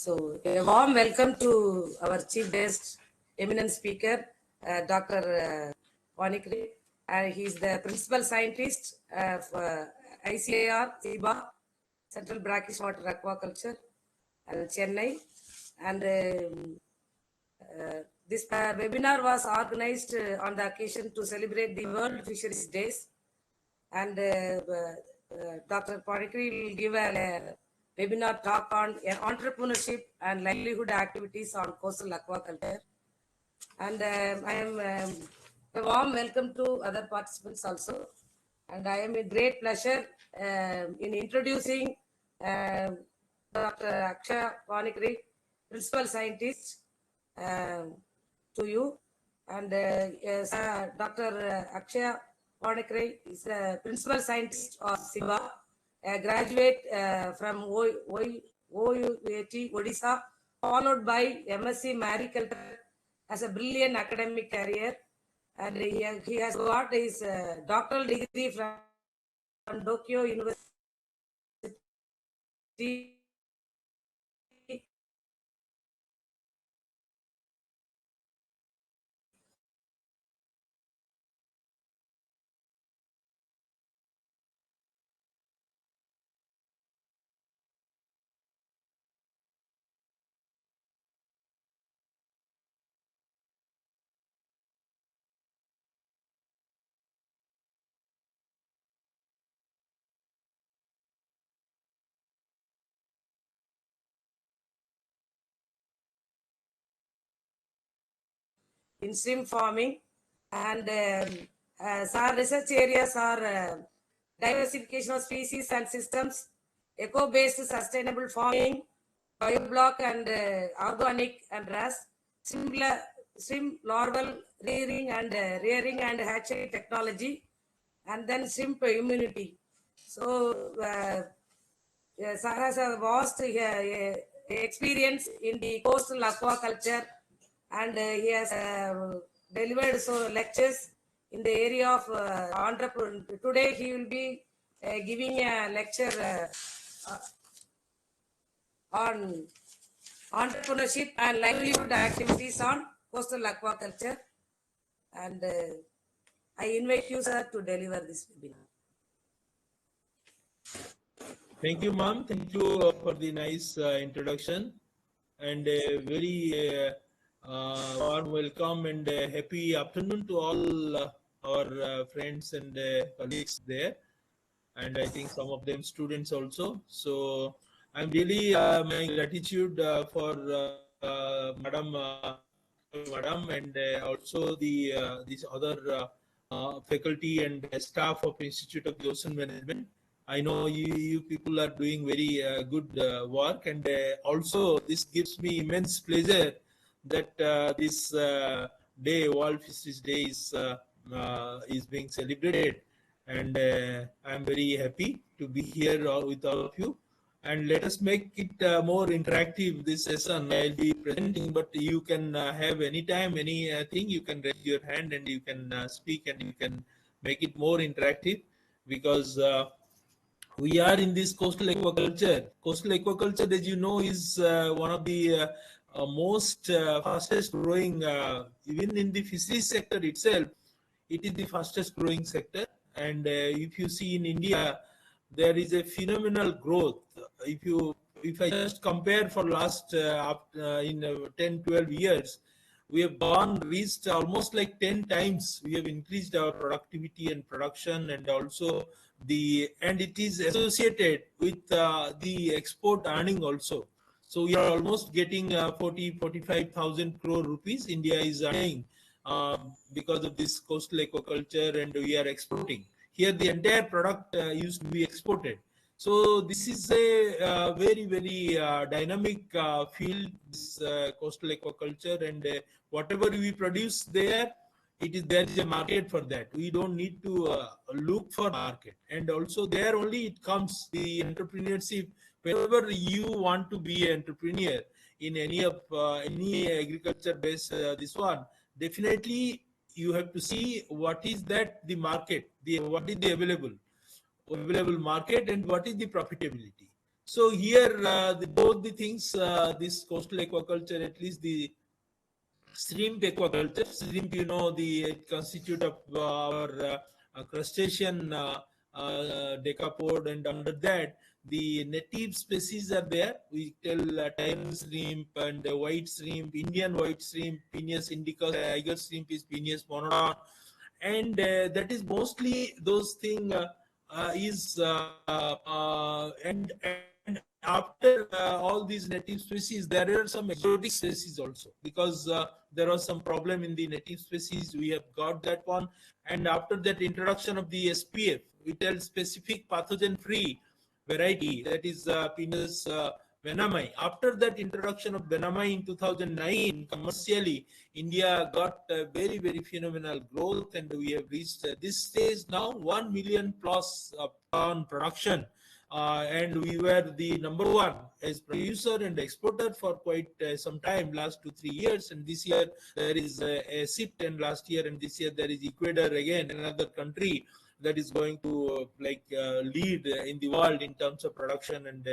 So, a warm welcome to our chief guest, eminent speaker, Dr. Panigrahi. He's the principal scientist of ICAR-CIBA, Central Brackish Water Aquaculture, and Chennai. And this webinar was organized on the occasion to celebrate the World Fisheries Days. And Dr. Panigrahi will give a webinar talk on entrepreneurship and livelihood activities on coastal aquaculture. And I am a warm welcome to other participants also. And I am a great pleasure in introducing Dr. Akshya Panigrahi, principal scientist, to you. And yes, Dr. Akshya Panigrahi is a principal scientist of CIBA, a graduate from OUAT, Odisha, followed by MSc Mariculture as a brilliant academic career. And he has got his doctoral degree from Tokyo University in shrimp farming, and our research areas are diversification of species and systems, eco-based sustainable farming, bioblock and organic and RAS, shrimp larval rearing and hatchery technology, and then shrimp immunity. So, Sir has a vast experience in the coastal aquaculture, and he has delivered lectures in the area of entrepreneur. Today he will be giving a lecture on entrepreneurship and livelihood activities on coastal aquaculture, and I invite you, sir, to deliver this webinar. Thank you, ma'am. Thank you for the nice introduction, and a very warm welcome and happy afternoon to all our friends and colleagues there, and I think some of them students also. So I'm really my gratitude for Madam, and also the these other faculty and staff of Institute of the Ocean Management. I know you people are doing very good work, and also this gives me immense pleasure that this day, World Fisheries Day, is being celebrated, and I'm very happy to be here with all of you. And let us make it more interactive, this session. I'll be presenting, but you can have anytime anything, you can raise your hand and you can speak, and you can make it more interactive, because we are in this coastal aquaculture. Coastal aquaculture, as you know, is one of the most fastest growing, even in the fisheries sector itself, it is the fastest growing sector. And if you see in India, there is a phenomenal growth. If I just compare for last in 10-12 years, we have reached almost like 10 times. We have increased our productivity and production, and also and it is associated with the export earning also. So we are almost getting 45,000 crore rupees India is earning because of this coastal aquaculture, and we are exporting. Here the entire product used to be exported. So this is a very, very dynamic field, this coastal aquaculture, and whatever we produce there, there is a market for that. We don't need to look for market, and also there only it comes the entrepreneurship. Whenever you want to be an entrepreneur in any of any agriculture based this one, definitely you have to see what is that the market, what is the available market, and what is the profitability. So here, both the things, this coastal aquaculture, at least the shrimp aquaculture. Shrimp, it constitute of our crustacean decapod, and under that, the native species are there. We tell Taiwan shrimp and white shrimp, Indian white shrimp, Penis indica, tiger shrimp is Penis monodon, and that is mostly those thing is and after all these native species, there are some exotic species also, because there was some problem in the native species. We have got that one, and after that introduction of the SPF, we tell specific pathogen free variety, that is Pinus venami. After that introduction of venami in 2009 commercially, India got very, very phenomenal growth, and we have reached this stage now, 1 million plus ton production. And we were the number one as producer and exporter for quite some time, last 2-3 years. And this year there is a shift, and last year and this year there is Ecuador again, another country that is going to lead in the world in terms of production and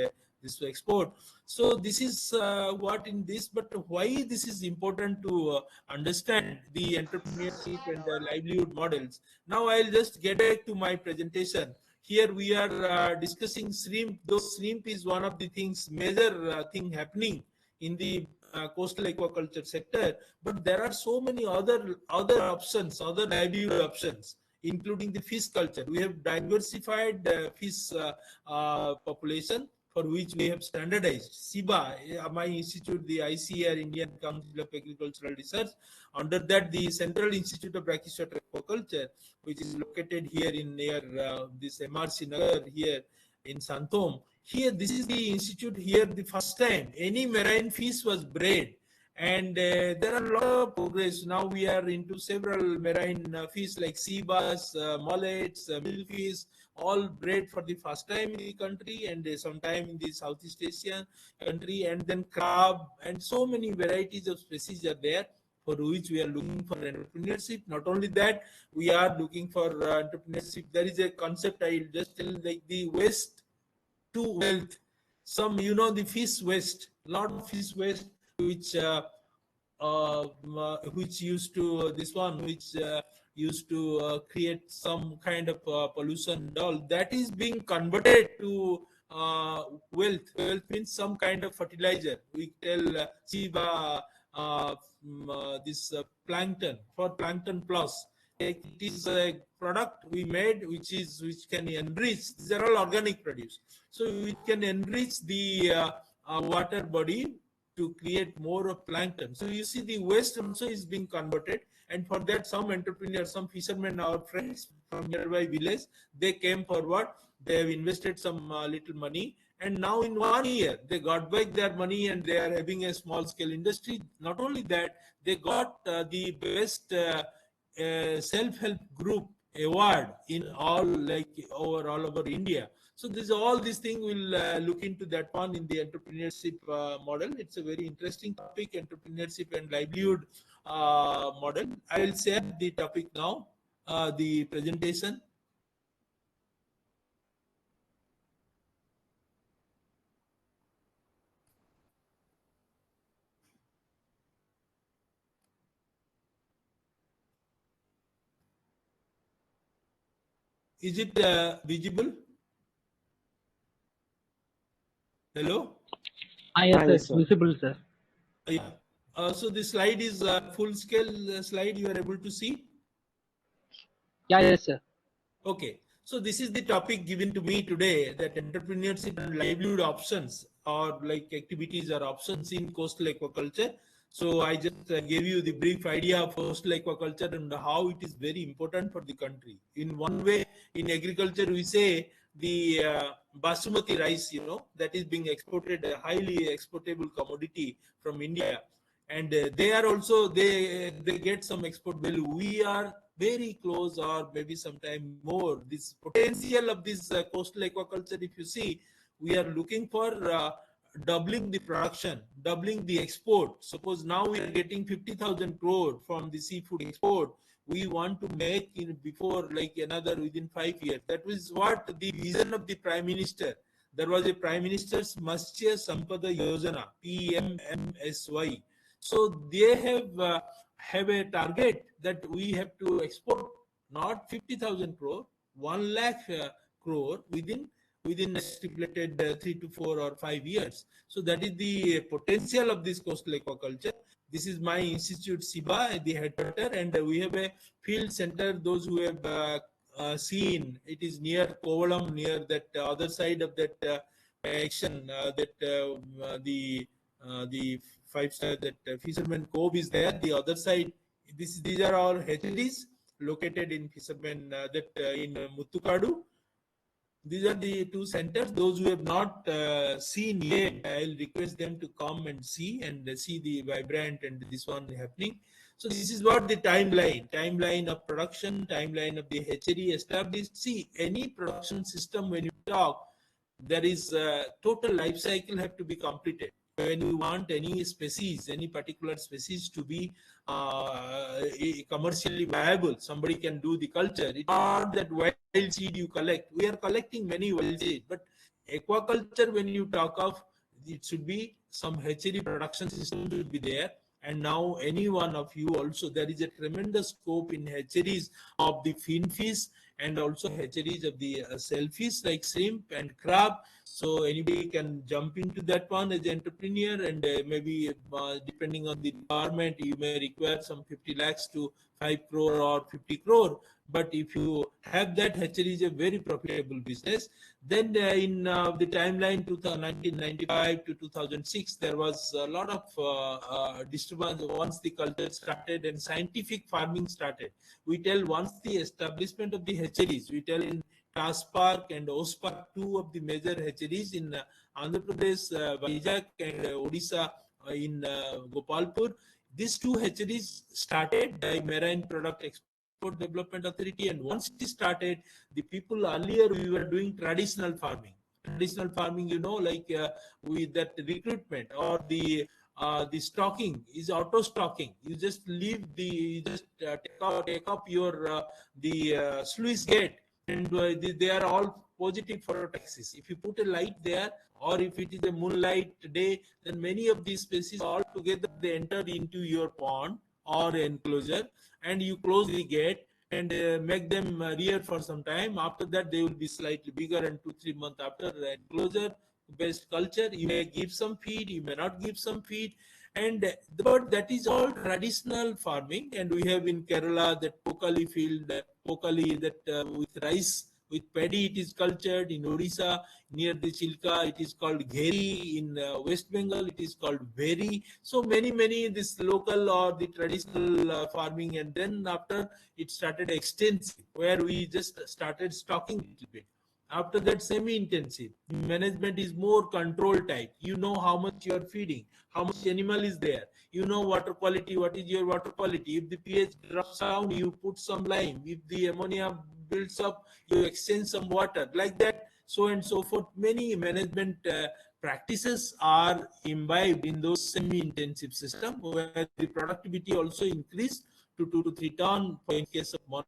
this to export. So this is what in this, but why this is important to understand the entrepreneurship and the livelihood models. Now I'll just get back to my presentation. Here we are discussing shrimp. Those shrimp is one of the things, major thing happening in the coastal aquaculture sector. But there are so many other options, other livelihood options, including the fish culture. We have diversified fish population, for which we have standardized. CIBA, my institute, the ICAR, Indian Council of Agricultural Research. Under that, the Central Institute of Brackish-water Aquaculture, which is located here in near this MRC Nagar here in Santom. Here, this is the institute. Here, the first time any marine fish was bred, and there are a lot of progress. Now we are into several marine fish like sea bass, mullets, millfish, all bred for the first time in the country, and sometime in the Southeast Asian country, and then crab, and so many varieties of species are there, for which we are looking for entrepreneurship. Not only that, we are looking for entrepreneurship. There is a concept I will just tell, like the waste to wealth. Some, the fish waste, lot of fish waste, which which used to this one, which used to create some kind of pollution and all, that is being converted to wealth. Wealth means some kind of fertilizer. We tell SIBA this plankton, for plankton plus. It is a product we made which can enrich. These are all organic produce, so we can enrich the water body to create more of plankton. So you see, the waste also is being converted, and for that some entrepreneurs, some fishermen, our friends from nearby village, they came forward. They have invested some little money, and now in 1 year they got back their money, and they are having a small scale industry. Not only that, they got the best self-help group award in all, like all over India. So all these things will look into that one in the entrepreneurship model. It's a very interesting topic, entrepreneurship and livelihood model. I will share the topic now, the presentation. Is it visible? Hello? Yes, sir. It's visible, sir. Yeah. So the slide is full scale slide. You are able to see? Yeah, yes, sir. Okay. So this is the topic given to me today, that entrepreneurship and livelihood options, or like activities or options in coastal aquaculture. So I just gave you the brief idea of coastal aquaculture and how it is very important for the country. In one way, in agriculture, we say the basmati rice, that is being exported, a highly exportable commodity from India. And they are also, they get some export value. We are very close, or maybe sometime more. This potential of this coastal aquaculture, if you see, we are looking for doubling the production, doubling the export. Suppose now we are getting 50,000 crore from the seafood export. We want to make before, like another within 5 years. That was what the vision of the Prime Minister, there was a Prime Minister's Matsya Sampada Yojana, PMMSY. So they have a target that we have to export not 50,000 crore, 1 lakh crore within a stipulated 3 to 4 or 5 years. So that is the potential of this coastal aquaculture. This is my institute, CIBA, the headquarter, and we have a field center. Those who have seen, it is near Kovalam, near that other side of that action, the 5-star that Fisherman Cove is there. The other side, these are all hatcheries located in Fisherman in Muttukadu. These are the two centers. Those who have not seen yet, I'll request them to come and see the vibrant and this one happening. So this is what the timeline of production, timeline of the hatchery established. See, any production system, when you talk, there is a total life cycle have to be completed. When you want any species, any particular species to be commercially viable, somebody can do the culture. It's not that wild seed you collect. We are collecting many wild seed, but aquaculture, when you talk of, it should be some hatchery production system should be there. And now any one of you also, there is a tremendous scope in hatcheries of the finfish and also hatcheries of the shellfish like shrimp and crab. So anybody can jump into that one as an entrepreneur, and maybe depending on the requirement, you may require some 50 lakhs to 5 crore or 50 crore. But if you have that, hatchery is a very profitable business. Then in the timeline 1995 to 2006, there was a lot of disturbance once the culture started and scientific farming started. We tell once the establishment of the hatcheries, we tell in TAS Park and OS Park, two of the major hatcheries in Andhra Pradesh, Vizag, and Odisha in Gopalpur. These two hatcheries started by Marine Product Export Development Authority, and once it started, the people earlier we were doing traditional farming. Traditional farming, like with that recruitment or the stocking is auto stocking. You just take up your the sluice gate, and they are all positive for taxis. If you put a light there, or if it is a moonlight day, then many of these species all together they enter into your pond or enclosure, and you close the gate and make them rear for some time. After that, they will be slightly bigger, and 2-3 months after enclosure based culture, you may give some feed, you may not give some feed, and but that is all traditional farming. And we have in Kerala that pokali field, pokali that with rice, with paddy it is cultured. In Odisha near the Chilka it is called gheri. In West Bengal it is called veri. So many this local or the traditional farming, and then after it started extensive, where we just started stocking a little bit. After that, semi-intensive. Management is more control type. You know how much you are feeding, how much animal is there. You know water quality, what is your water quality. If the pH drops down, you put some lime. If the ammonia builds up, you exchange some water. Like that, so and so forth. Many management practices are imbibed in those semi-intensive systems, where the productivity also increased to 2 to 3 ton in case of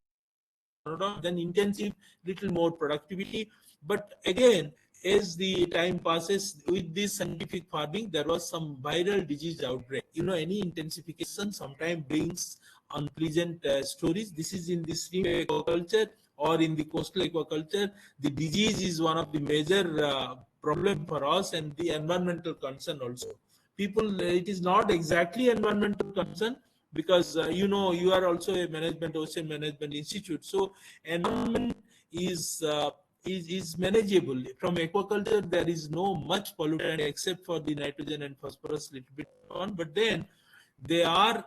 then intensive, little more productivity. But again, as the time passes with this scientific farming, there was some viral disease outbreak. Any intensification sometimes brings unpleasant stories. This is in the stream aquaculture or in the coastal aquaculture. The disease is one of the major problem for us, and the environmental concern also. People, it is not exactly environmental concern, because you are also a ocean management institute. So environment is manageable. From aquaculture, there is no much pollutant except for the nitrogen and phosphorus little bit on. But then there are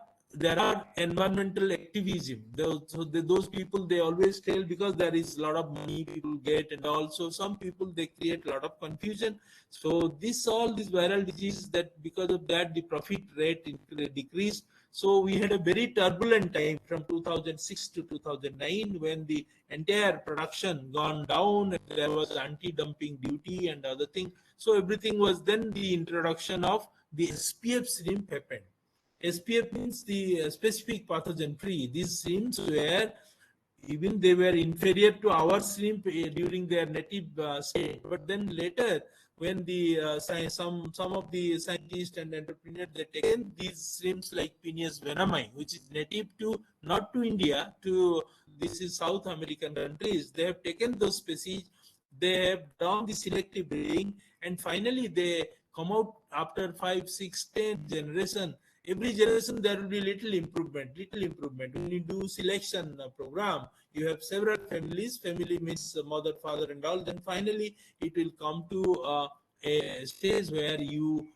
environmental activism. Those people, they always tell, because there is a lot of money people get, and also some people, they create a lot of confusion. So these viral diseases, that because of that the profit rate decreased. So we had a very turbulent time from 2006 to 2009, when the entire production gone down, and there was anti-dumping duty and other thing. So everything was, then the introduction of the SPF shrimp happened. SPF means the specific pathogen free. These shrimps were even they were inferior to our shrimp during their native state. But then later, when the some of the scientists and entrepreneurs, they taken these shrimps like Penis venami, which is native to not to India, to this is South American countries. They have taken those species, they have done the selective breeding, and finally they come out after 5, 6, 10 generation. Every generation there will be little improvement. When you do selection program, you have several families. Family means mother, father, and all. Then finally it will come to a stage where you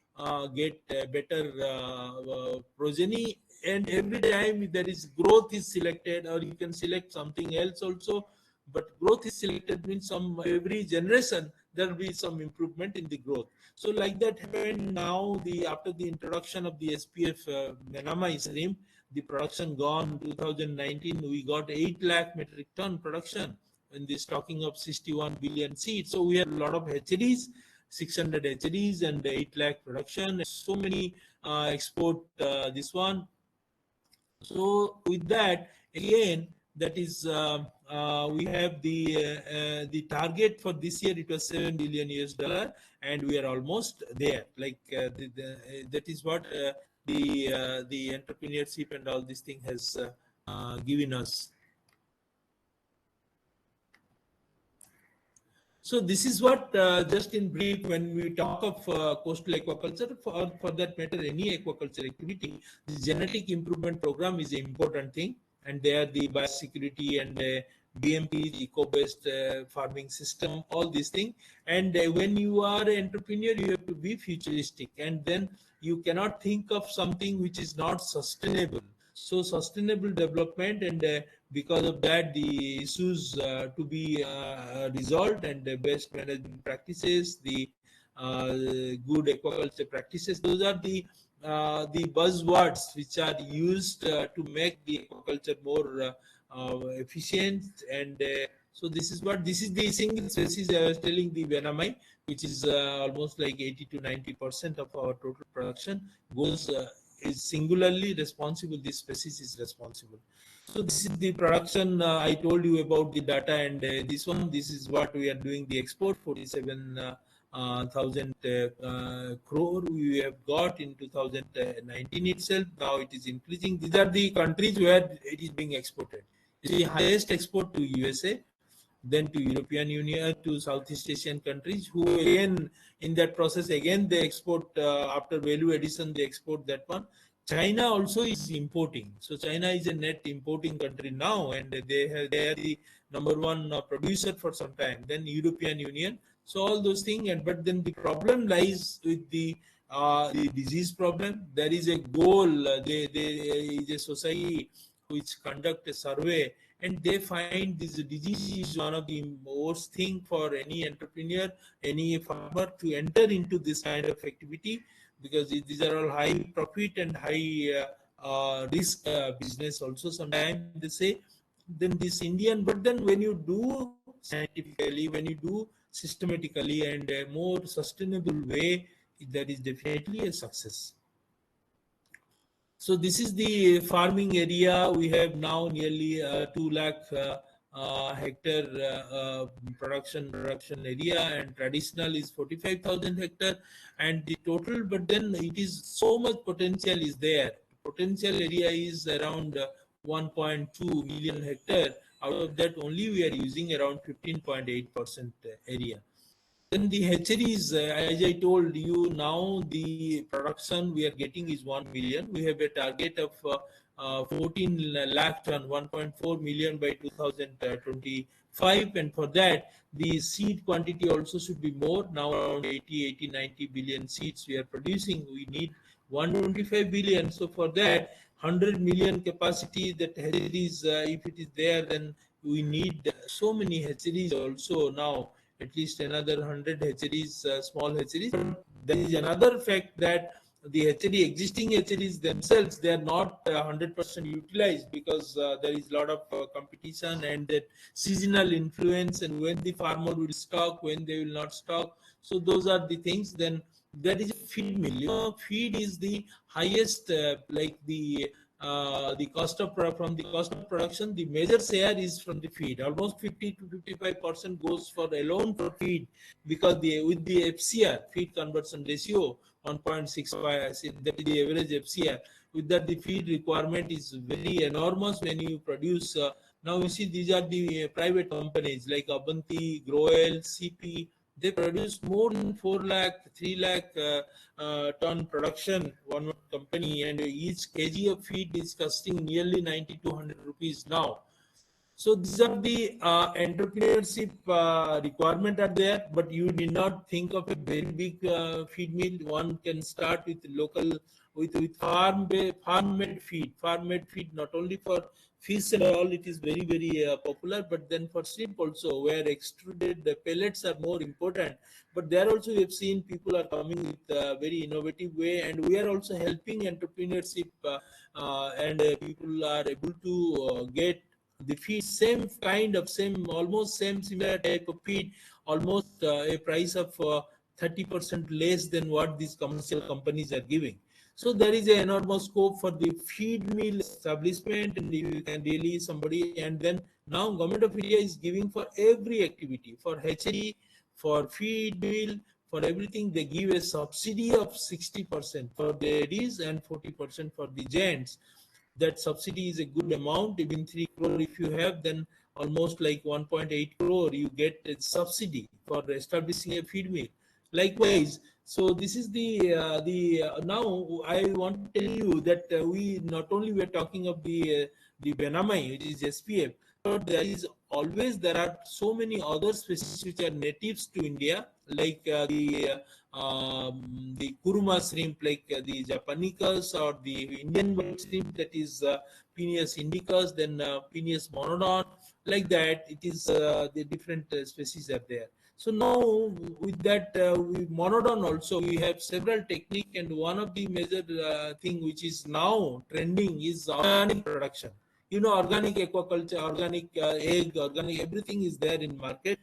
get better progeny. And every time there is growth is selected, or you can select something else also. But growth is selected means some every generation there will be some improvement in the growth. So like that happened now. After the introduction of the SPF Menama shrimp, the production gone 2019. We got 8 lakh metric ton production in the stocking of 61 billion seeds. So we have a lot of hatcheries, 600 hatcheries and 8 lakh production. So many export this one. So with that, again, that is we have the target for this year. It was $7 billion US, and we are almost there. Like that is what the entrepreneurship and all this thing has given us. So this is what, just in brief, when we talk of coastal aquaculture, for that matter, any aquaculture activity, the genetic improvement program is an important thing, and there the biosecurity and BMP, eco-based farming system, all these things. And when you are an entrepreneur, you have to be futuristic, and then you cannot think of something which is not sustainable. So sustainable development, and because of that, the issues to be resolved, and the best management practices, the good aquaculture practices, those are the buzzwords which are used to make the aquaculture more efficient. And so this is the single species I was telling, the venami, which is almost like 80 to 90% of our total production goes is singularly responsible. This species is responsible. So this is the production. I told you about the data, and this is what we are doing. The export 47,000 crore we have got in 2019 itself. Now it is increasing. These are the countries where it is being exported. The highest export to USA, then to European Union, to Southeast Asian countries, who again in that process again they export after value addition, they export that one. China also is importing. So China is a net importing country now, and they are the number one producer for some time. Then European Union. So all those things, and but then the problem lies with the disease problem. There is a goal. There is a society which conduct a survey, and they find this disease is one of the worst thing for any entrepreneur, any farmer to enter into this kind of activity, because these are all high profit and high risk business also. Sometimes they say, then this Indian, but then when you do scientifically, when you do systematically and a more sustainable way, that is definitely a success. So this is the farming area. We have now nearly 2 lakh hectare production area, and traditional is 45,000 hectare, and the total. But then it is so much potential is there. Potential area is around 1.2 million hectare. Out of that, only we are using around 15.8% area. Then the hatcheries, as I told you, now the production we are getting is 1 million. We have a target of 14 lakh ton, 1.4 million by 2025. And for that, the seed quantity also should be more. Now around 80, 90 billion seeds we are producing. We need 125 billion. So for that, 100 million capacity, that hatcheries, if it is there, then we need so many hatcheries also now. At least another 100 hatcheries, small hatcheries. There is another fact that the existing hatcheries themselves, they are not 100% utilized, because there is a lot of competition and that seasonal influence, and when the farmer will stock, when they will not stock. So those are the things. Then there is a feed mill. Feed is the highest, like the the cost of from the cost of production, the major share is from the feed. Almost 50 to 55% goes for alone for feed, because with the FCR, feed conversion ratio 1.65, that is the average FCR. With that, the feed requirement is very enormous when you produce. Now you see, these are the private companies like Abanti, Groel, CP. They produce more than 4 lakh, 3 lakh ton production, one company, and each kg of feed is costing nearly 90 to 100 rupees now. So these are the entrepreneurship requirement are there, but you need not think of a very big feed mill. One can start with local, with farm-made feed. Farm-made feed, not only for fish and all, it is very popular, but then for shrimp also, where extruded pellets are more important. But there also we have seen people are coming with a very innovative way, and we are also helping entrepreneurship, and people are able to get the feed, almost same similar type of feed, almost a price of 30% less than what these commercial companies are giving. So there is an enormous scope for the feed mill establishment, and you can really somebody. And then now Government of India is giving for every activity, for hatchery, for feed mill, for everything. They give a subsidy of 60% for the ladies and 40% for the gents. That subsidy is a good amount. Even 3 crore if you have, then almost like 1.8 crore you get a subsidy for establishing a feed mill. Likewise, so this is the now I want to tell you that we not only were talking of the Benamai, which is SPF, but there are so many other species which are natives to India, like the kuruma shrimp, like the Japanicus, or the Indian white shrimp, that is Peneus indicus, then Peneus monodon, like that. It is the different species are there. So now with that, monodon also, we have several technique, and one of the major thing which is now trending is organic production. You know, organic aquaculture, organic egg, organic everything is there in market.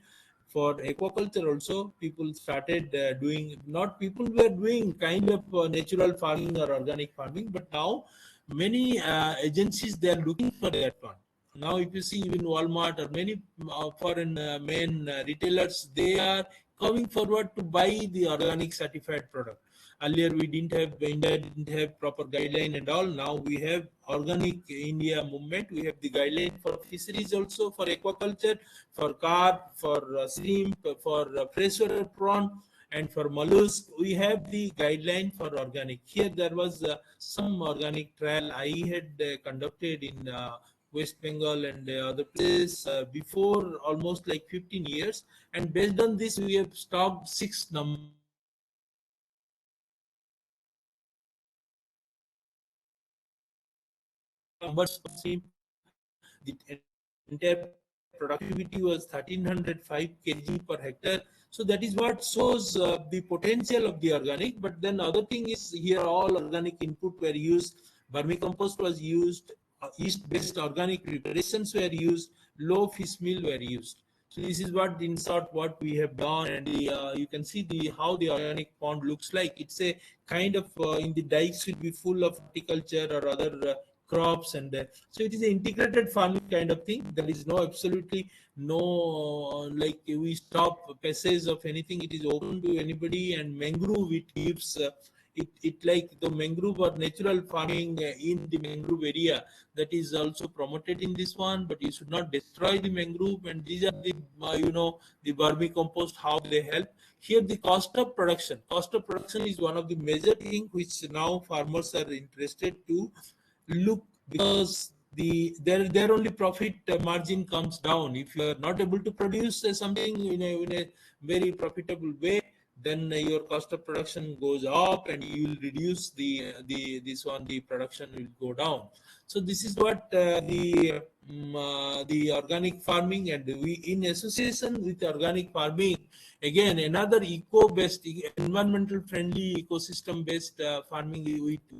For aquaculture also, people started doing, not people were doing kind of natural farming or organic farming, but now many agencies, they are looking for that one. Now if you see, even Walmart or many foreign main retailers, they are coming forward to buy the organic certified product. Earlier we didn't have, India didn't have proper guideline and all. Now we have Organic India movement. We have the guideline for fisheries also, for aquaculture, for carp, for shrimp, for freshwater prawn, and for mollusk. We have the guideline for organic. Here there was some organic trial I had conducted in West Bengal and other places before almost like 15 years. And based on this, we have stopped 6 numbers of shrimp. The entire productivity was 1305 kg per hectare. So that is what shows the potential of the organic. But then other thing is, here all organic input were used, vermicompost was used, yeast-based organic preparations were used, low fish meal were used. So this is what, in short, what we have done. And you can see how the organic pond looks like. It's a kind of in the dikes will be full of horticulture or other crops, and so it is an integrated farming kind of thing. There is no absolutely no like we stop passage of anything. It is open to anybody. And mangrove, it gives it like the mangrove or natural farming in the mangrove area, that is also promoted in this one. But you should not destroy the mangrove. And these are the the vermicompost, how they help. Here the cost of production is one of the major thing which now farmers are interested to look, because their only profit margin comes down. If you are not able to produce something in a very profitable way, then your cost of production goes up, and you will reduce the production will go down. So this is what the organic farming, and we, in association with organic farming, again another eco-based, environmental friendly, ecosystem based farming,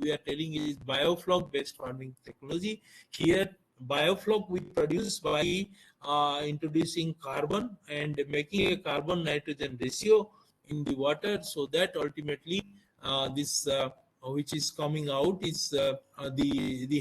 we are telling is biofloc based farming technology. Here biofloc we produce by introducing carbon and making a carbon nitrogen ratio in the water, so that ultimately this which is coming out is the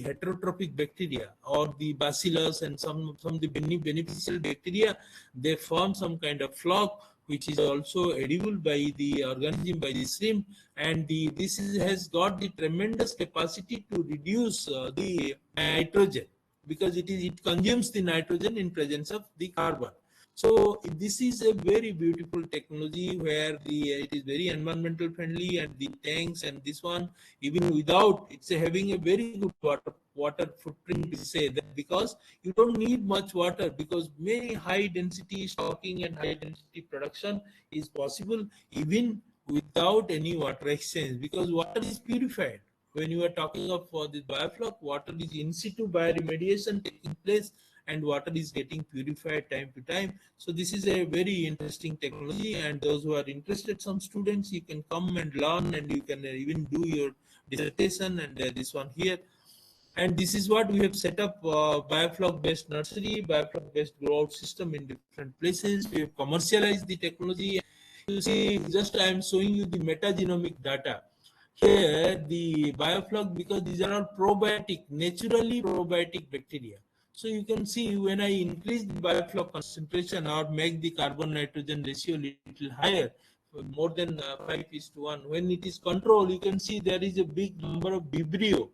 heterotrophic bacteria or the bacillus and some the beneficial bacteria. They form some kind of flock which is also edible by the organism, by the shrimp, and has got the tremendous capacity to reduce the nitrogen, because it consumes the nitrogen in presence of the carbon. So this is a very beautiful technology where it is very environmental friendly, and the tanks and this one, even without it's having a very good water footprint, we say that, because you don't need much water, because many high density stocking and high density production is possible even without any water exchange, because water is purified. When you are talking of this biofloc, water is in situ bioremediation taking place, and water is getting purified time to time. So this is a very interesting technology, and those who are interested, some students, you can come and learn, and you can even do your dissertation and this one here. And this is what we have set up, biofloc based nursery, biofloc based grow out system in different places. We have commercialized the technology. You see, just I am showing you the metagenomic data. Here, the biofloc, because these are all probiotic, naturally probiotic bacteria. So you can see when I increase the biofloc concentration or make the carbon nitrogen ratio little higher, more than 5:1, when it is controlled, you can see there is a big number of vibrio.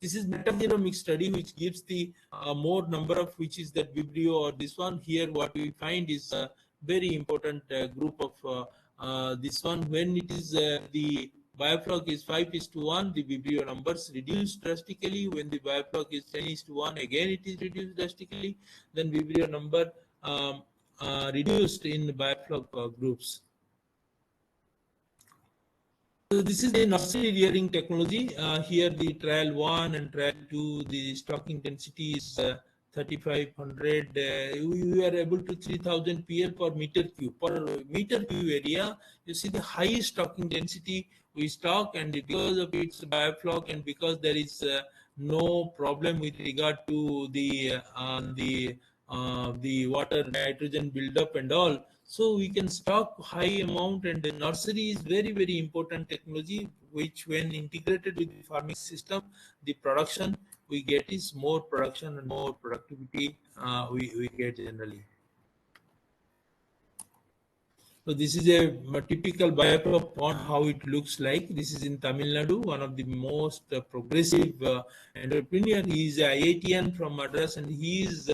This is metagenomic study which gives the more number of which is that vibrio or this one. Here what we find is a very important group of this one. When it is the biofloc is 5:1, the vibrio numbers reduce drastically. When the biofloc is 10:1, again it is reduced drastically. Then vibrio number reduced in biofloc groups. So this is the nursery rearing technology. Here the trial 1 and trial 2, the stocking density is 3500. We are able to 3000 PL per meter cube. Per meter cube area, you see the highest stocking density we stock, and because of its biofloc and because there is no problem with regard to the water nitrogen buildup and all, so we can stock high amount. And the nursery is very, very important technology, which when integrated with the farming system, the production we get is more production and more productivity we get generally. So this is a typical biofloc pond, how it looks like. This is in Tamil Nadu, one of the most progressive entrepreneur. He is an IITian from Madras, and he is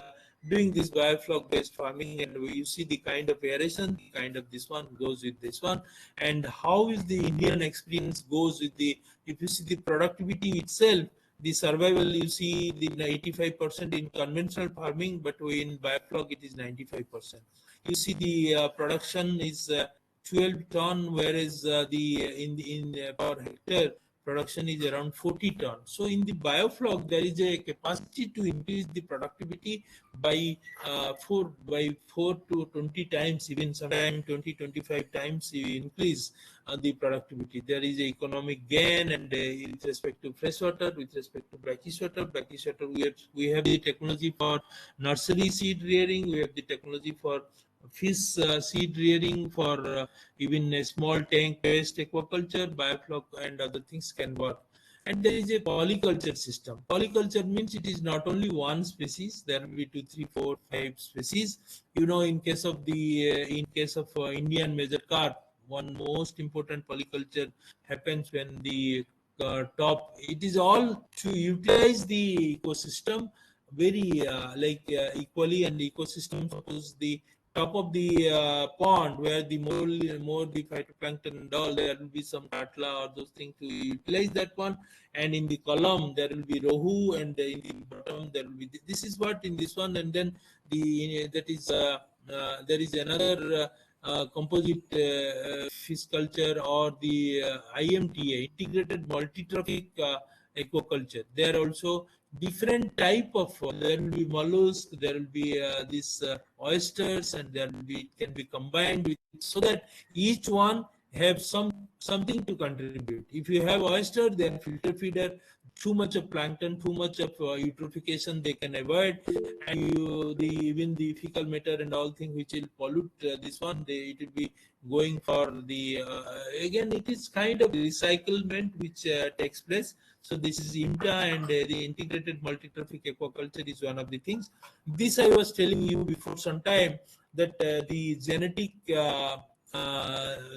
doing this biofloc based farming. And you see the kind of aeration, the kind of this one goes with this one, and how is the Indian experience goes with the, if you see the productivity itself, the survival, you see the 85% in conventional farming, but in biofloc it is 95%. You see the production is 12 ton, whereas in per hectare production is around 40 ton. So in the biofloc there is a capacity to increase the productivity by 4 to 20 times, even sometimes 20-25 times you increase the productivity. There is a economic gain, and with respect to freshwater, with respect to brackish water, we have the technology for nursery seed rearing, we have the technology for fish seed rearing, for even a small tank based aquaculture, biofloc and other things can work. And there is a polyculture system. Polyculture means it is not only one species, there will be 2, 3, 4, 5 species. You know, in case of Indian major carp, one most important polyculture happens when the top, it is all to utilize the ecosystem very equally, and ecosystem, suppose the top of the pond where the more the phytoplankton and all, there will be some katla or those things to utilize that one. And in the column there will be rohu, and in the bottom there will be this is what in this one. And then that is there is another composite fish culture, or the IMTA, integrated multi-trophic aquaculture. There are also different type of there will be mollusk, there will be these oysters, and there will be, it can be combined with, so that each one have something to contribute. If you have oyster, then filter feeder, too much of plankton, too much of eutrophication they can avoid, and even the fecal matter and all things which will pollute this one, it will be going for the again it is kind of recyclement which takes place. So this is IMTA, and the integrated multi-trophic aquaculture is one of the things. This I was telling you before some time, that the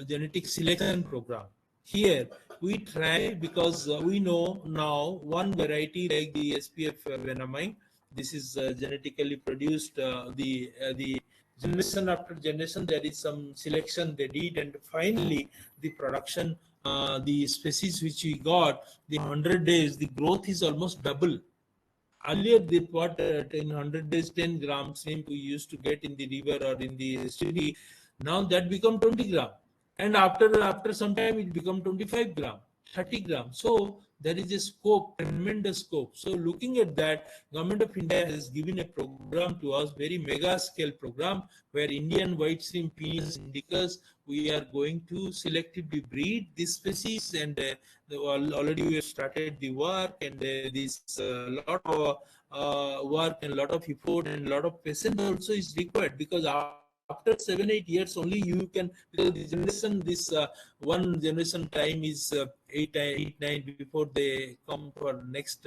genetic selection program. Here we try, because we know now one variety like the SPF Venamine. This is genetically produced. The generation after generation, there is some selection they did, and finally the production, the species which we got, the 100 days, the growth is almost double. Earlier, the what in 100 days 10 grams shrimp we used to get in the river or in the city. Now that become 20 gram, and after some time it become 25 gram, 30 gram. So there is a scope, tremendous scope. So looking at that, Government of India has given a program to us, very mega scale program, where Indian white shrimp, Penis indicus, we are going to selectively breed this species, and already we have started the work, and this lot of work and lot of effort and lot of patience also is required, because after 7-8 years only you can, because the generation, this one generation time is 8-9 before they come for next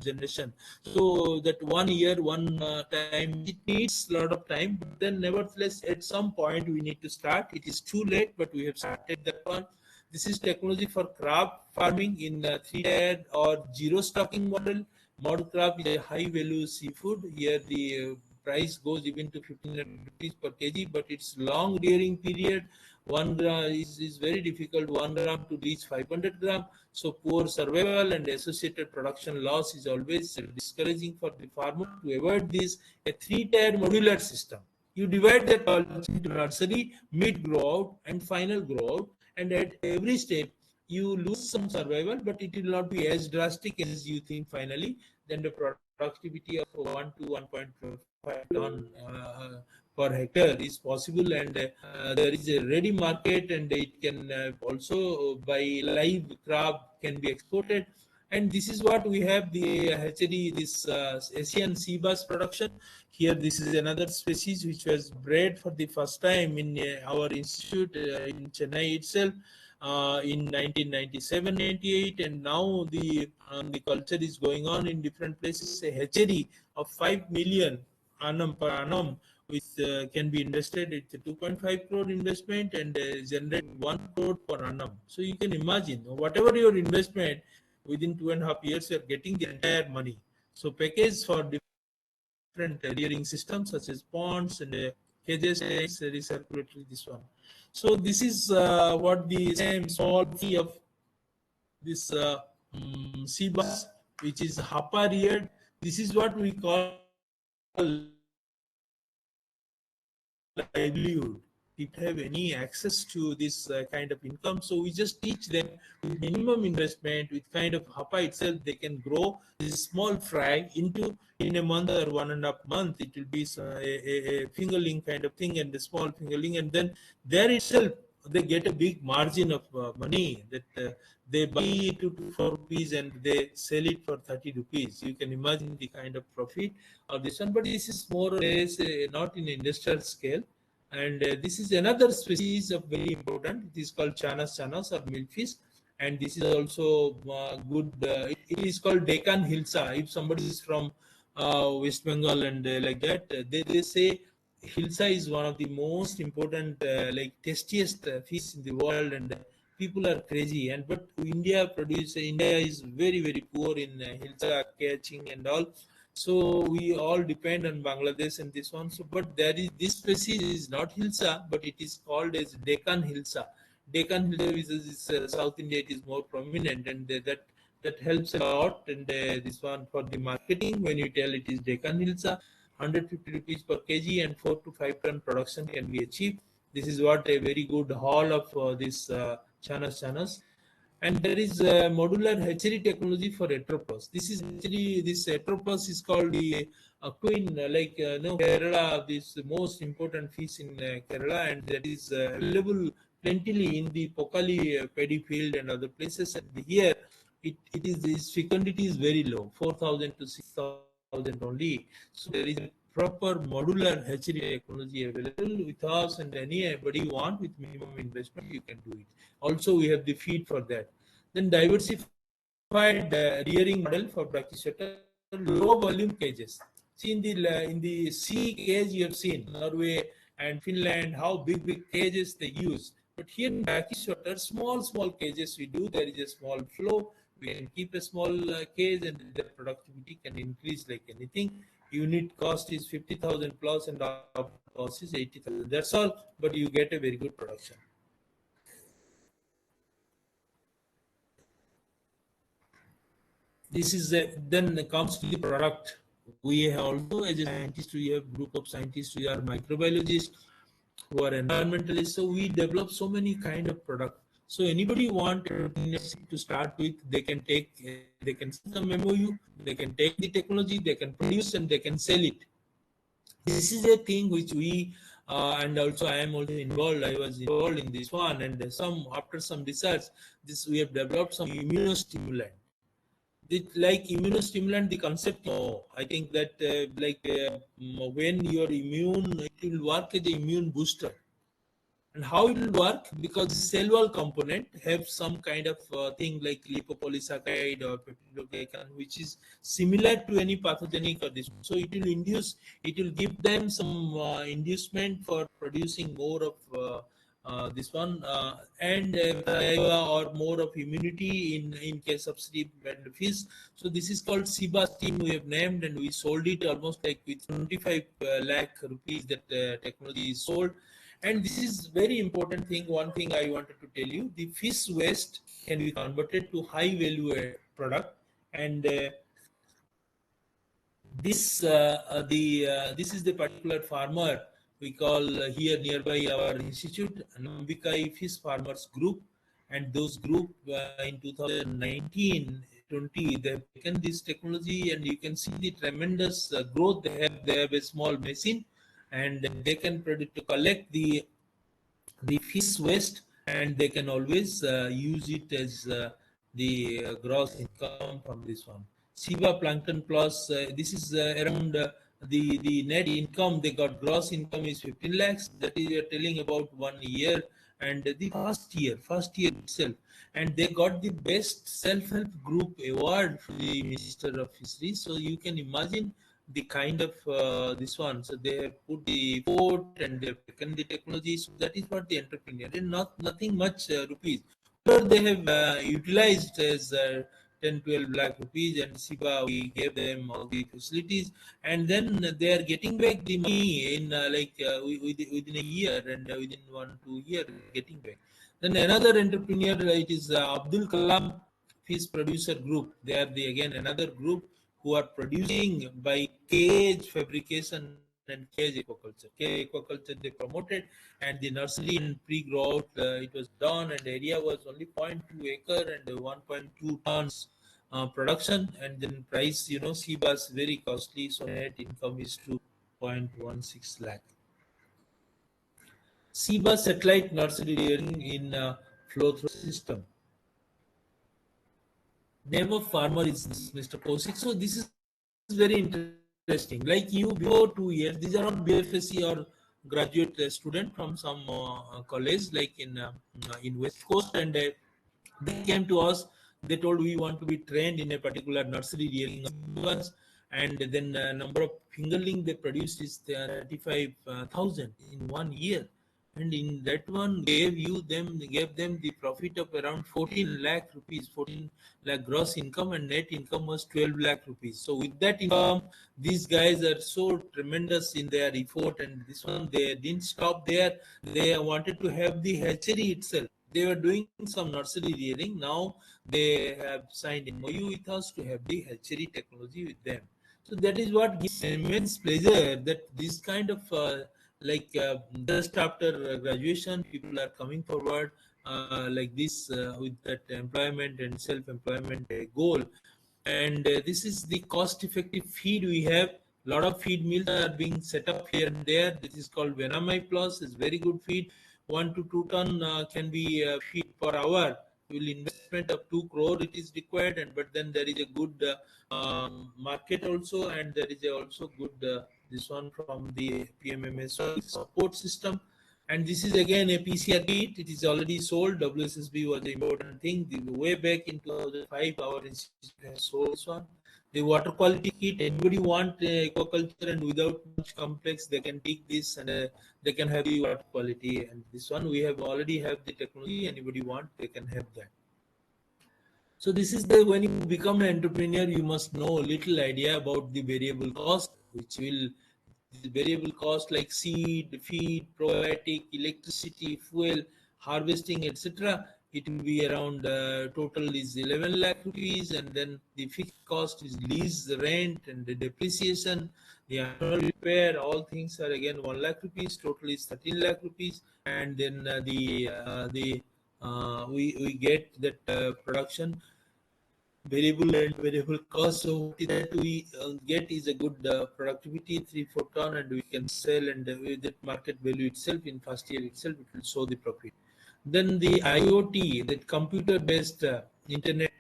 generation. So that 1 year, one time, it needs a lot of time, but then nevertheless at some point we need to start. It is too late, but we have started that one. This is technology for crab farming in 3-tier or zero stocking model. Mud crab is a high value seafood. Here the price goes even to 1500 rupees per kg, but it's long rearing period. 1 gram is very difficult, 1 gram to reach 500 gram. So poor survival and associated production loss is always discouraging for the farmer. To avoid this, a 3-tier modular system. You divide that into nursery, mid grow out, and final grow out, and at every step you lose some survival, but it will not be as drastic as you think finally. Then the productivity of 1 to 1.5 ton per hectare is possible, and there is a ready market, and it can also by live crab can be exported. And this is what we have, the hatchery, this Asian sea bass production. Here this is another species which was bred for the first time in our institute in Chennai itself in 1997-98, and now the culture is going on in different places. A hatchery of 5 million annum per annum, which can be invested. It's a 2.5 crore investment, and generate 1 crore per annum. So you can imagine, whatever your investment, within 2.5 years you are getting the entire money. So package for different rearing systems such as ponds and cages, tanks, recirculatory, this one. So this is what the same small fee of this sea bass, which is hapa reared. This is what we call livelihood. People have any access to this kind of income, so we just teach them with minimum investment, with kind of hapa itself, they can grow this small fry into, in a month or 1.5 months, it will be a fingerling kind of thing, and a small fingerling, and then there itself they get a big margin of money, that they buy it to 4 rupees and they sell it for 30 rupees. You can imagine the kind of profit of this one, but this is more or less not in industrial scale. And this is another species of very important. It is called chanas or milkfish, and this is also good. It is called Deccan Hilsa. If somebody is from West Bengal and like that, they say Hilsa is one of the most important, like tastiest fish in the world, and people are crazy. And but India is very poor in Hilsa catching and all. So we all depend on Bangladesh and this one. So, but there is this species is not Hilsa, but it is called as Deccan Hilsa. Deccan Hilsa is South India. It is more prominent, and that helps a lot. And this one for the marketing, when you tell it is Deccan Hilsa, 150 rupees per kg and 4 to 5 ton production can be achieved. This is what a very good haul of this chanas. And there is a modular hatchery technology for Atropos. This is actually, this Atropos is called the queen, Kerala, this most important fish in Kerala, and that is available plentifully in the Pokali paddy field and other places. And here its fecundity is very low, 4,000 to 6,000 only. So there is a proper modular hatchery technology available with us, and anybody want with minimum investment, you can do it. Also, we have the feed for that. Then diversified rearing model for brachycephalo, low volume cages. See in the sea cage you have seen Norway and Finland, how big cages they use. But here in brachycephalo, small cages we do. There is a small flow. We can keep a small cage, and the productivity can increase like anything. Unit cost is 50,000 plus, and our cost is 80,000. That's all, but you get a very good production. This is then comes to the product. We have also, as a scientist, we have group of scientists. We are microbiologists who are environmentalists. So we develop so many kind of product. So anybody want to start with, they can send some MOU, they can take the technology, they can produce, and they can sell it. This is a thing which we and also I am also involved. I was involved in this one, and after some research, this we have developed some immunostimulant. Like immunostimulant, the concept, I think that when you are immune, it will work as an immune booster. And how it will work? Because the cell wall component have some kind of thing like lipopolysaccharide or peptidoglycan, which is similar to any pathogenic or this. So it will give them some inducement for producing more of this one and or more of immunity in case of sleep and fish. So this is called CIBA steam. We have named, and we sold it almost like with 25 lakh rupees. That technology is sold. And this is very important thing. One thing I wanted to tell you: the fish waste can be converted to high value product, and this is the particular farmer we call here nearby our institute, Nambikai Fish Farmers Group, and those group in 2019-20 they have taken this technology, and you can see the tremendous growth they have. They have a small machine, and they can collect the fish waste, and they can always use it as the gross income from this one. CIBA Plankton Plus, this is around the net income they got. Gross income is 15 lakhs. That is, you're telling about 1 year, and the first year itself. And they got the best self-help group award from the Minister of Fisheries. So you can imagine the kind of this one. So they have put the effort and they've taken the technology. So that is what the entrepreneur, and nothing much rupees. But they have utilized as 10-12 lakh rupees, and CIBA, we gave them all the facilities, and then they are getting back the money in within a year, and within 1-2 years getting back. Then another entrepreneur, it is Abdul Kalam Fish Producer Group. They are again another group who are producing by cage fabrication and cage aquaculture. Cage aquaculture they promoted, and the nursery and pre-growth it was done, and the area was only 0.2 acre and 1.2 tons production, and then price, CIBA is very costly, so net income is 2.16 lakh. CIBA satellite nursery rearing in flow-through system. Name of farmer is Mr. Kosik. So this is very interesting. Like you, before 2 years, these are not BFSC or graduate student from some college, like in West Coast, and they came to us. They told we want to be trained in a particular nursery rearing of, and then number of fingerling they produced is 35,000 in 1 year. And in that one gave them the profit of around 14 lakh rupees, 14 lakh gross income, and net income was 12 lakh rupees. So with that income, these guys are so tremendous in their effort, and this one they didn't stop there. They wanted to have the hatchery itself. They were doing some nursery rearing. Now they have signed a MOU with us to have the hatchery technology with them. So that is what gives immense pleasure, that this kind of just after graduation, people are coming forward like this with that employment and self-employment goal. And this is the cost-effective feed we have. A lot of feed mills are being set up here and there. This is called Venamai Plus. It's very good feed. 1 to 2 ton can be feed per hour will investment of 2 crore it is required, and but then there is a good market also, and there is also good this one from the PMMSY support system. And this is again a PCR kit. It is already sold. WSSB was the important thing. Way back in 2005, our institute has sold this one. The water quality kit. Anybody want aquaculture and without much complex, they can take this, and they can have the water quality. And this one we have already have the technology. Anybody want, they can have that. So this is the, when you become an entrepreneur, you must know a little idea about the variable cost, which will the variable cost like seed, feed, probiotic, electricity, fuel, harvesting, etc. It will be around total is 11 lakh rupees, and then the fixed cost is lease, the rent, and the depreciation, the annual repair. All things are again 1 lakh rupees. Total is 13 lakh rupees, and then we get that production variable and variable cost. So what is that we get is a good productivity, 3-4 ton, and we can sell, and with that market value itself in first year itself it will show the profit. Then the IoT, that computer based internet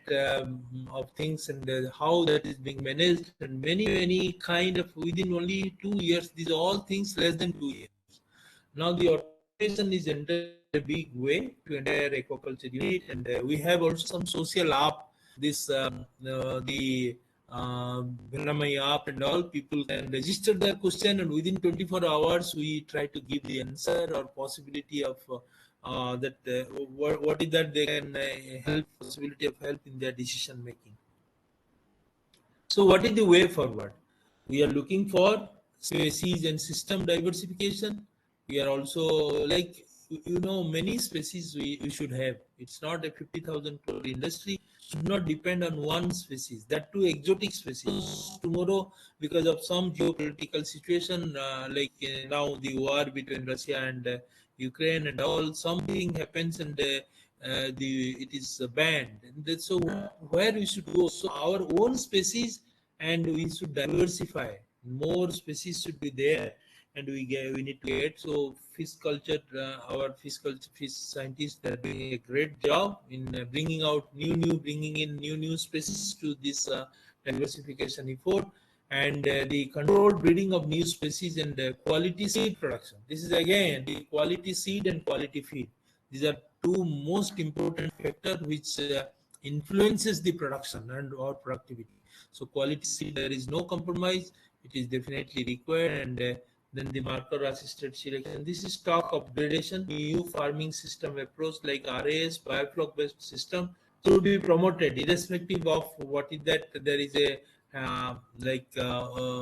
of things, and how that is being managed, and many kind of within only 2 years, these are all things less than 2 years. Now the automation is entered a big way to entire aquaculture unit, and we have also some social app. This the Bhanamai app and all, people can register their question, and within 24 hours we try to give the answer or possibility of that what is that they can help, possibility of help in their decision making. So what is the way forward? We are looking for species and system diversification. We are also like, many species we should have. It's not a 50,000 crore industry. Should not depend on one species. That too exotic species. Tomorrow, because of some geopolitical situation, like now the war between Russia and Ukraine and all, something happens, and it is banned. And so where we should go? So our own species, and we should diversify. More species should be there, and we need to get. So fish culture, our fish scientists, they're doing a great job in bringing in new species to this diversification effort, and the controlled breeding of new species, and quality seed production. This is again the quality seed and quality feed. These are two most important factors which influences the production and or productivity. So quality seed, there is no compromise. It is definitely required, and then the marker assisted selection. This is stock upgradation, new farming system approach like RAS, biofloc based system should be promoted, irrespective of what is that there is a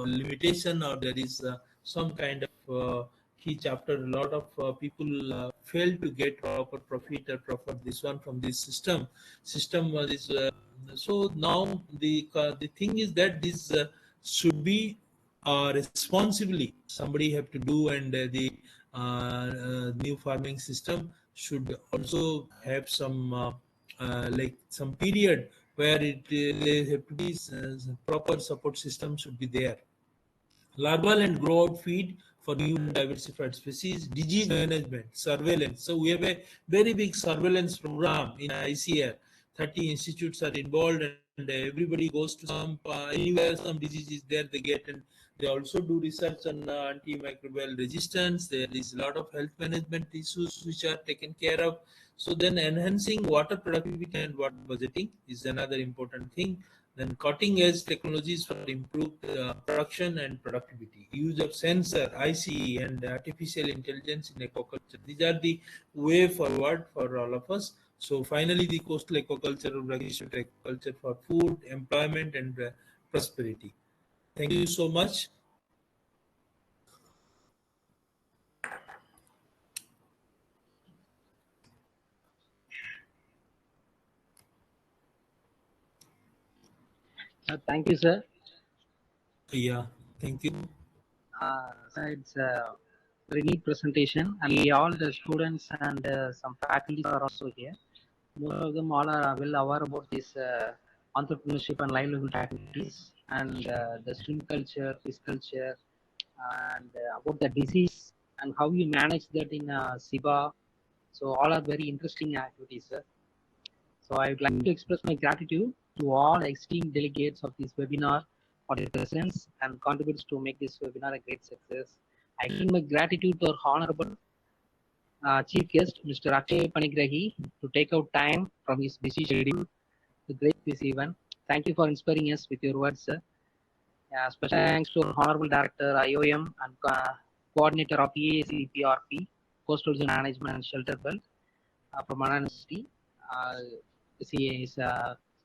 limitation, or there is some kind of hitch after a lot of people fail to get proper profit or proper this one from this system is so now the thing is that this should be responsibly somebody have to do, and the new farming system should also have some like some period where they have to be proper support system should be there. Larval and grow out feed for new diversified species, disease management, surveillance. So we have a very big surveillance program in ICAR. 30 institutes are involved, and everybody goes to some anywhere some disease is there, they get, and they also do research on antimicrobial resistance. There is a lot of health management issues which are taken care of. So then enhancing water productivity and water budgeting is another important thing. Then cutting edge technologies for improved production and productivity. Use of sensor, ICE, and artificial intelligence in aquaculture. These are the way forward for all of us. So finally, the coastal aquaculture will aquaculture for food, employment, and prosperity. Thank you so much. Thank you, sir. Yeah, thank you. Sir, it's a very neat presentation, and we all the students and some faculty are also here. Most of them all are well aware about this entrepreneurship and livelihood activities, and the stream culture, fish culture, and about the disease and how you manage that in CIBA. So all are very interesting activities, sir. So I would like to express my gratitude to all esteemed delegates of this webinar for their presence and contributes to make this webinar a great success. I extend my gratitude to our honorable chief guest, Mr. Akshya Panigrahi, to take out time from his busy schedule to grace this event. Thank you for inspiring us with your words, sir. Special thanks to our honorable director, IOM, and coordinator of EIACP, Coastal Zone Management and Shelter Belt from Anna University. She is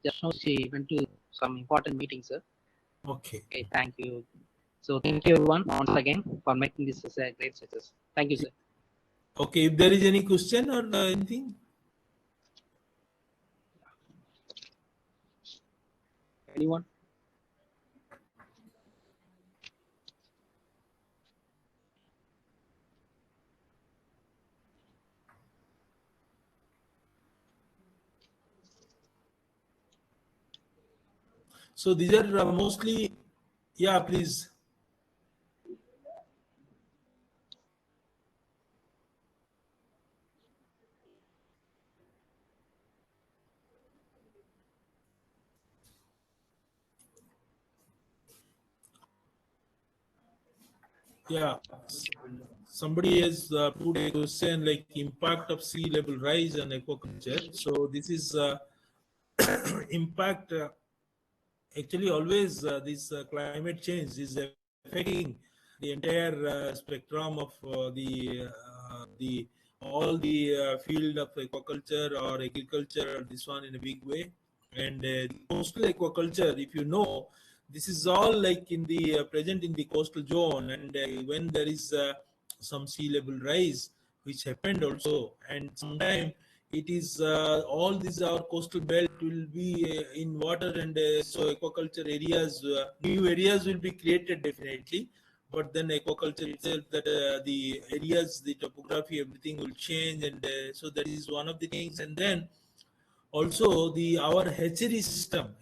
just now she went to some important meetings, sir. Okay. Okay, thank you. So thank you everyone once again for making this a great success. Thank you, sir. Okay, if there is any question or anything. Anyone? So these are mostly, yeah, please. Yeah, somebody has put a question like impact of sea level rise on aquaculture. So this is impact. Actually, always this climate change is affecting the entire spectrum of the all the field of aquaculture or agriculture. This one in a big way, and the coastal aquaculture, if you know, this is all like in the present in the coastal zone, and when there is some sea level rise, which happened also, and sometime it is all these our coastal belt will be in water, and so aquaculture areas, new areas will be created definitely, but then aquaculture itself, that the areas, the topography, everything will change, and so that is one of the things. And then also the our hatchery system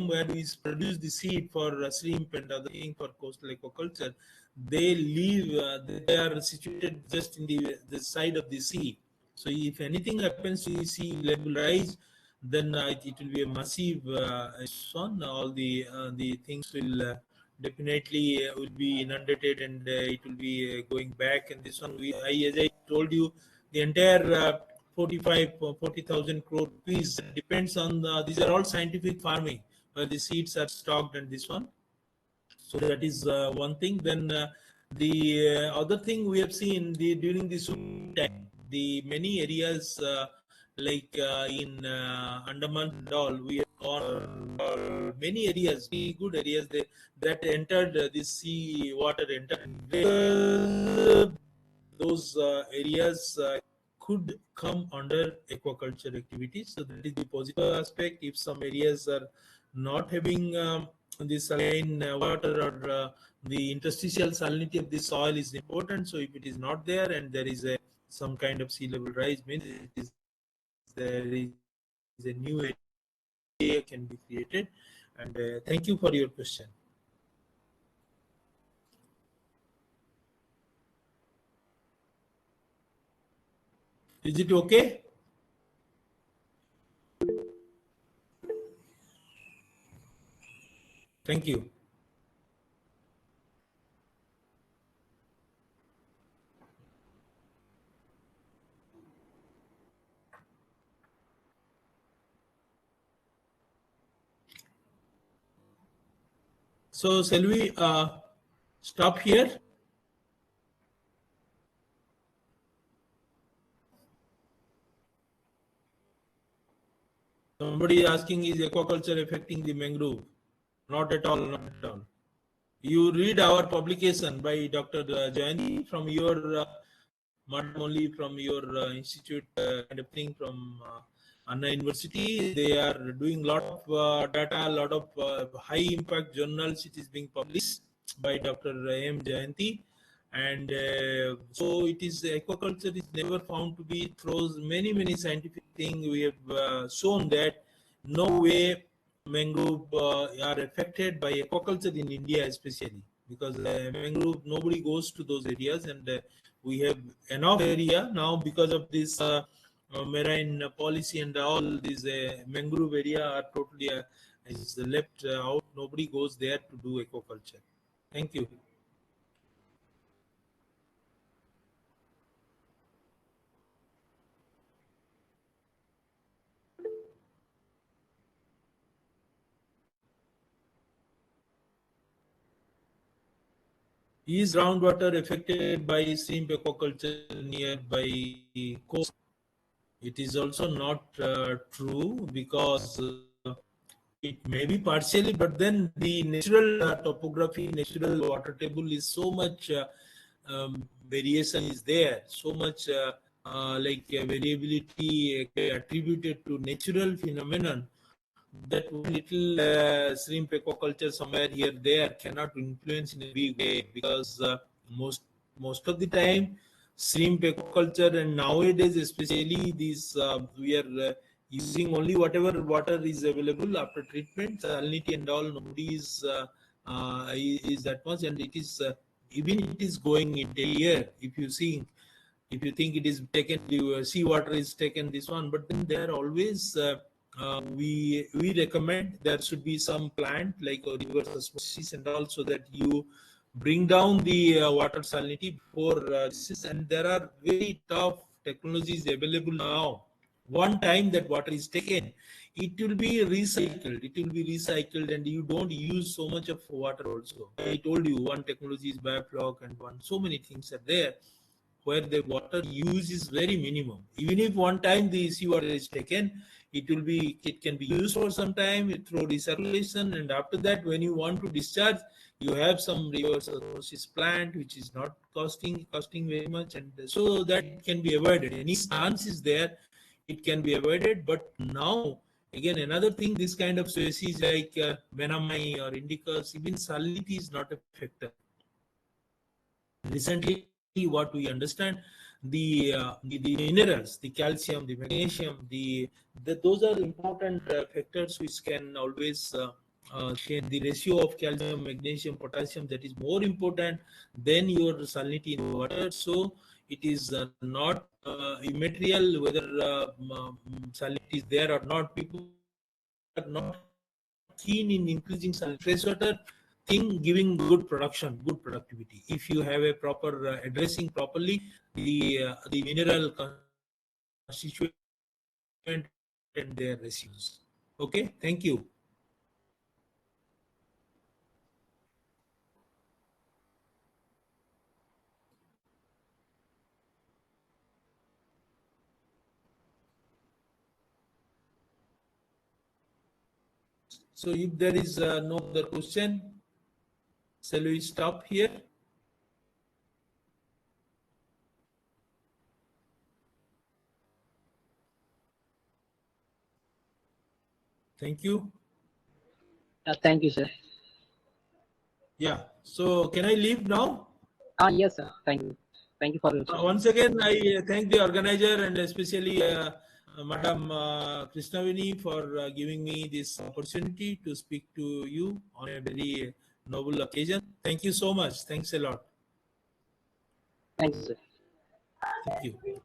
where we produce the seed for shrimp and other thing for coastal aquaculture, they live they are situated just in the side of the sea. So if anything happens to the sea level rise, then it will be a massive one. All the things will definitely will be inundated, and it will be going back. And this one, as I told you, the entire 45 40,000 crore rupees depends on these are all scientific farming where the seeds are stocked, and this one. So that is one thing. Then the other thing we have seen during the tsunami time, the many areas like in Andaman and all, we have gone many areas, many good areas that entered the sea water entered. Those areas could come under aquaculture activities. So that is the positive aspect. If some areas are not having the saline water, or the interstitial salinity of the soil is important. So if it is not there and there is a some kind of sea level rise, means there is a new area can be created. And thank you for your question. Is it okay? Thank you. So shall we stop here? Somebody is asking, is aquaculture affecting the mangrove? Not at all, not at all. You read our publication by Dr. Jayanti from your madam, only from your institute kind of thing, from Anna University. They are doing lot of data, lot of high impact journals. It is being published by Dr. M. Jayanti. And so it is, aquaculture is never found to be throws many scientific things. We have shown that no way mangrove are affected by aquaculture in India, especially because mangrove, nobody goes to those areas, and we have enough area now because of this marine policy and all these mangrove area are totally is left out. Nobody goes there to do aquaculture. Thank you. Is groundwater affected by shrimp aquaculture nearby coast? It is also not true, because it may be partially, but then the natural topography, natural water table is so much variation is there, so much variability attributed to natural phenomenon, that little shrimp aquaculture somewhere here there cannot influence in a big way, because most of the time shrimp aquaculture, and nowadays especially these we are using only whatever water is available after treatment, salinity and all, nobody is that much, and it is even it is going in a year. If you think it is taken, the seawater is taken, this one, but then there are always we recommend there should be some plant like reverse osmosis and all, so that you bring down the water salinity before this is, and there are very tough technologies available now. One time that water is taken, it will be recycled, and you don't use so much of water also. I told you one technology is biofloc, and one, so many things are there where the water use is very minimum. Even if one time the seawater is taken, it can be used for some time through recirculation, and after that, when you want to discharge, you have some reverse osmosis plant which is not costing very much, and so that it can be avoided. Any chance is there, it can be avoided. But now again, another thing, this kind of species like Benamai or Indicus, even salinity is not a factor. Recently, what we understand, the minerals, the calcium, the magnesium, those are important factors which can always change the ratio of calcium, magnesium, potassium. That is more important than your salinity in water. So it is not immaterial whether salinity is there or not. People are not keen in increasing salinity. Freshwater thing giving good production, good productivity. If you have a proper addressing properly the mineral constituent and their residues. Okay, thank you. So if there is no other question, shall we stop here? Thank you. Thank you, sir. Yeah. So can I leave now? Yes, sir. Thank you. Thank you for your Once again, I thank the organizer, and especially Madam Krishnavini for giving me this opportunity to speak to you on a very noble occasion. Thank you so much. Thanks a lot. Thank you, sir. Thank you.